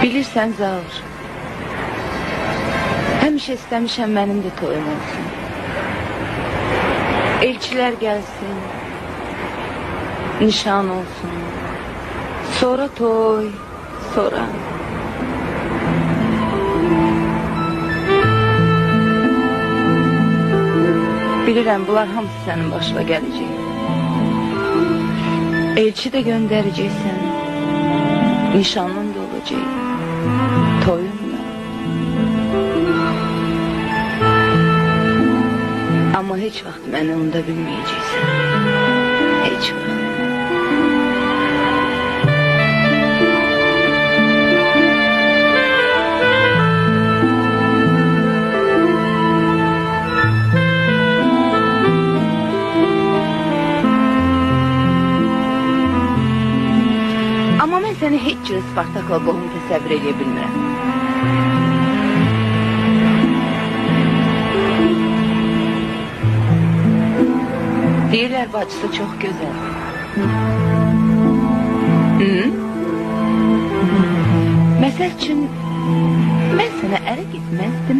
Bilirsən Zaur, həmişə istəmişəm mənim də toyum olsun. Elçilər gəlsin, nişan olsun, sonra toy, sonra... Bilirəm, bunlar hamısı sənin başına gələcək. Elçi də göndərəcəksən, nişanın da olacaq, toyun da. Amma heç vaxt məni unuda bilməyəcəksən, heç vaxt. Amma mən səni heç cür Spartakla qohum təsəvvür edə bilmirəm. Deyirlər, bacısı çox gözəl. Məsəl üçün, mən sənə ərə getməzdim.